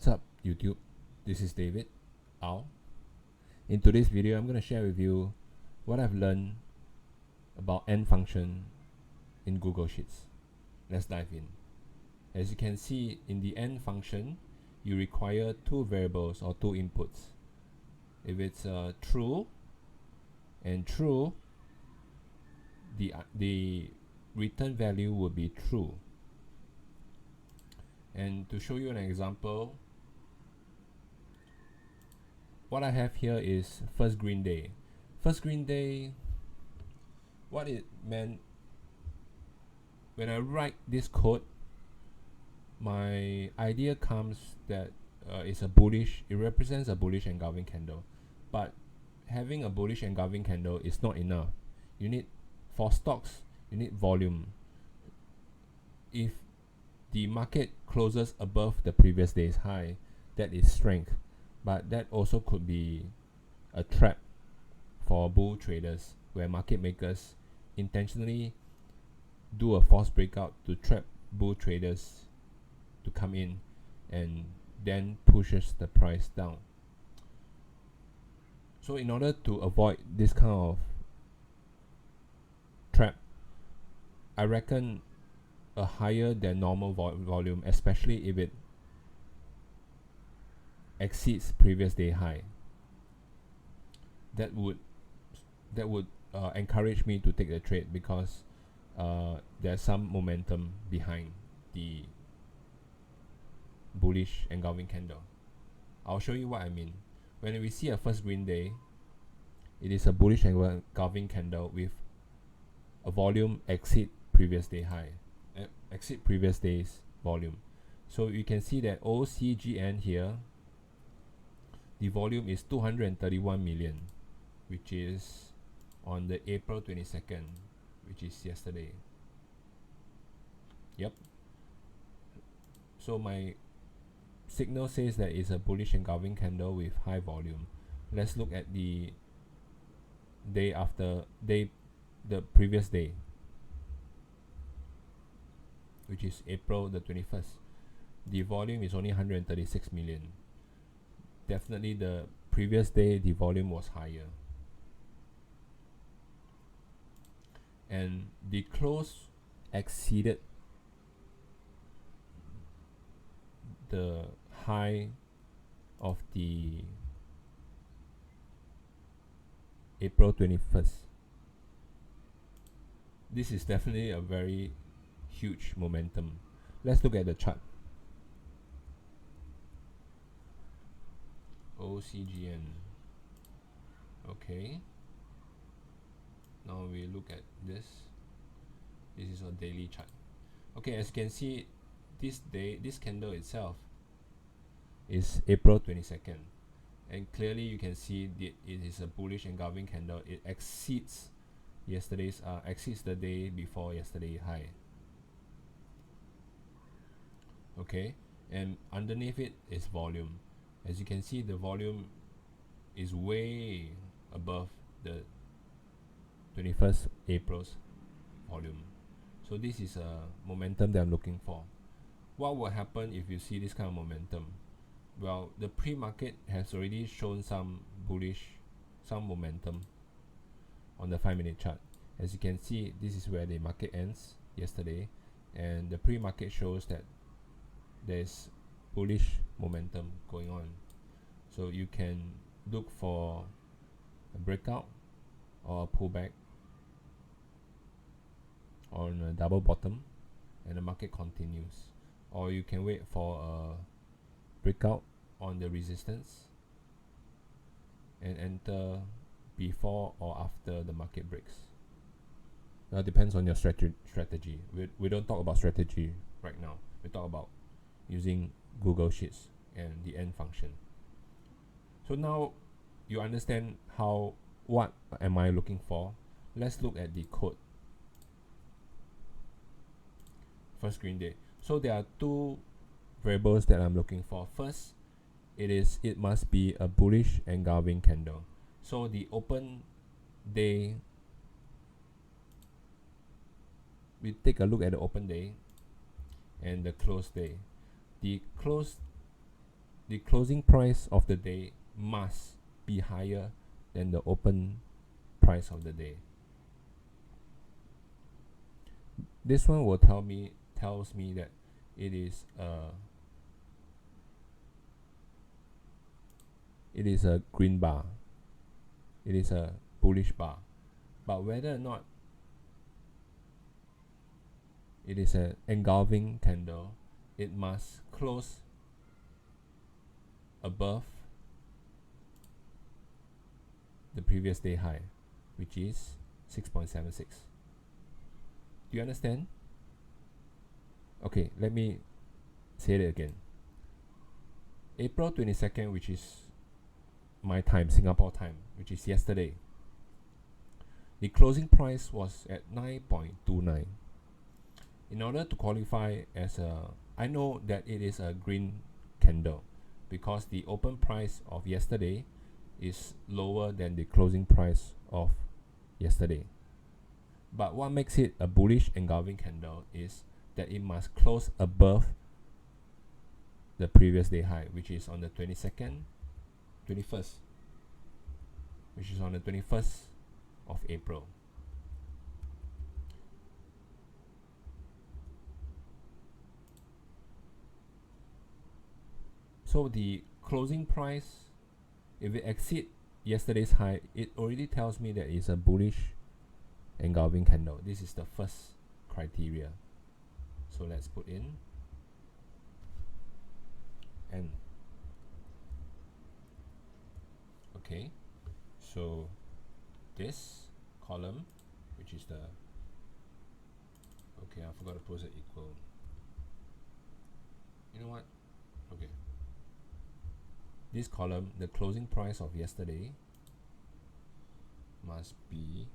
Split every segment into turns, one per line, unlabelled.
What's up YouTube? This is David Ao. In today's video, I'm going to share with you what I've learned about N function in Google Sheets. Let's dive in. As you can see, in the N function, you require two variables or two inputs. If it's true and true, the return value will be true. And to show you an example, what I have here is first green day. First green day, what it meant, when I write this code, my idea comes that it's a bullish, it represents a bullish engulfing candle. But having a bullish engulfing candle is not enough. You need, for stocks, you need volume. If the market closes above the previous day's high, that is strength, but that also could be a trap for bull traders, where market makers intentionally do a false breakout to trap bull traders to come in and then pushes the price down. So in order to avoid this kind of trap, I reckon a higher than normal volume, especially if it exceeds previous day high, that would encourage me to take the trade, because there's some momentum behind the bullish engulfing candle. I'll show you what I mean. When we see a first green day, it is a bullish engulfing candle with a volume exceed previous day high, exceed previous day's volume. So you can see that OCGN here, the volume is 231 million, which is on the April 22nd, which is yesterday. Yep. So my signal says that it's a bullish engulfing candle with high volume. Let's look at the day after the previous day, which is April the 21st. The volume is only 136 million. Definitely the previous day the volume was higher, and the close exceeded the high of the April 21st. This is definitely a very huge momentum. Let's look at the chart. OCGN. Okay. Now we look at this. This is a daily chart. Okay, as you can see, this candle itself is April 22nd, and clearly you can see it is a bullish engulfing candle. It exceeds yesterday's exceeds the day before yesterday high. Okay, and underneath it is volume. As you can see, the volume is way above the 21st April's volume. So this is a momentum that I'm looking for. What will happen if you see this kind of momentum? Well, the pre-market has already shown some momentum on the 5-minute chart. As you can see, this is where the market ends yesterday, and the pre-market shows that there's bullish momentum going on. So you can look for a breakout or a pullback on a double bottom and the market continues, or you can wait for a breakout on the resistance and enter before or after the market breaks. That depends on your strategy. We don't talk about strategy right now. We talk about using Google Sheets and the N function. So now you understand what am I looking for. Let's look at the code. First green day. So there are two variables that I'm looking for. First, it must be a bullish engulfing candle. So the open day, we take a look at the open day and the close day. The close the closing price of the day must be higher than the open price of the day. This one will tells me that it is a green bar. It is a bullish bar. But whether or not it is an engulfing candle, it must close above the previous day high, which is 6.76. Do you understand? Okay, let me say it again. April 22nd, which is my time, Singapore time, which is yesterday, the closing price was at 9.29. In order to qualify as I know that it is a green candle because the open price of yesterday is lower than the closing price of yesterday. But what makes it a bullish engulfing candle is that it must close above the previous day high, which is on the 21st, which is on the 21st of April. So the closing price, if it exceeds yesterday's high, it already tells me that it's a bullish engulfing candle. This is the first criteria. So let's put in N. Okay, so this column, which is the, okay, I forgot to put it equal. You know what? Okay. This column, the closing price of yesterday must be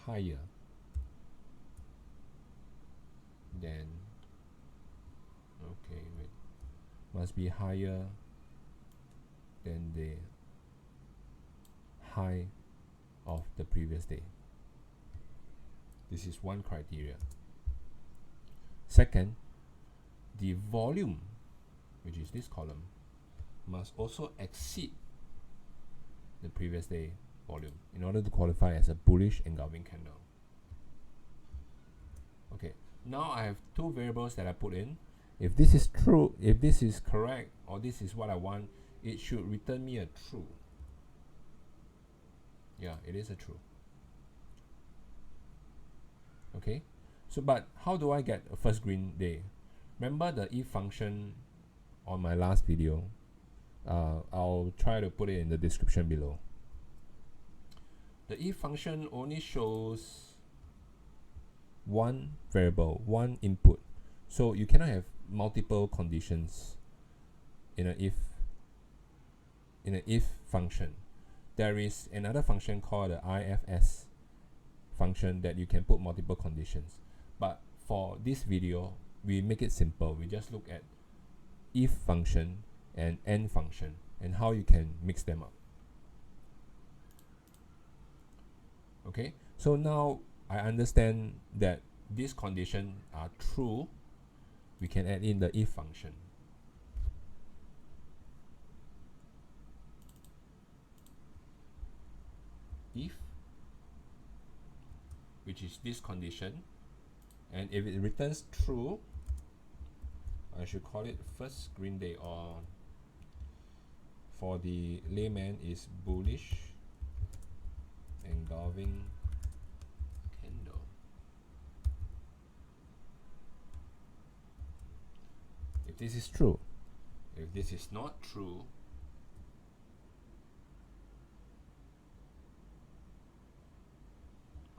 higher than, okay, wait, must be higher than the high of the previous day. This is one criteria. Second, the volume, which is this column, must also exceed the previous day volume in order to qualify as a bullish engulfing candle. Okay, now I have two variables that I put in. If this is true, if this is correct, or this is what I want, it should return me a true. Yeah, it is a true. Okay, so but how do I get a first green day? Remember the if function on my last video? I'll try to put it in the description below. The if function only shows one variable, one input. So you cannot have multiple conditions in an if function. There is another function called the IFS function that you can put multiple conditions. But for this video, we make it simple. We just look at if function and and function and how you can mix them up. Okay, so now I understand that these conditions are true. We can add in the if function. If, which is this condition, and if it returns true, I should call it first green day, or for the layman is bullish engulfing candle. If this is true, if this is not true,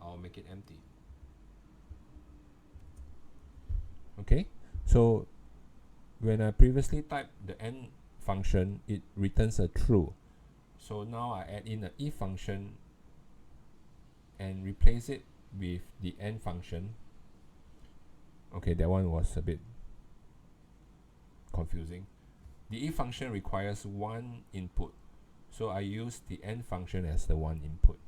I'll make it empty. Okay, so when I previously typed the and function, it returns a true. So now I add in the if function and replace it with the and function. Okay, that one was a bit confusing. The if function requires one input, so I use the and function as the one input.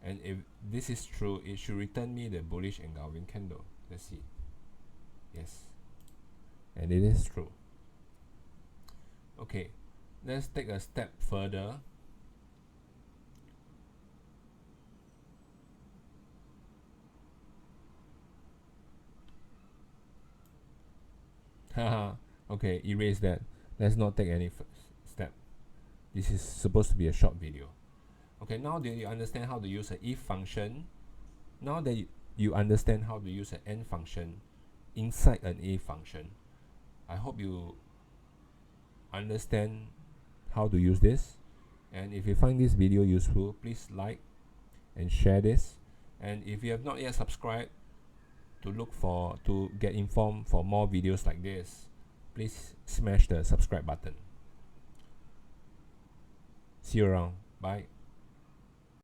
And if this is true, it should return me the bullish engulfing candle. Let's see. Yes, and it is true. Okay, let's take a step further. Haha, okay, erase that. Let's not take any step. This is supposed to be a short video. Okay, now that you understand how to use an if function, now that you understand how to use an and function inside an if function, I hope you understand how to use this. And if you find this video useful, please like and share this. And if you have not yet subscribed to get informed for more videos like this, please smash the subscribe button. See you around. Bye.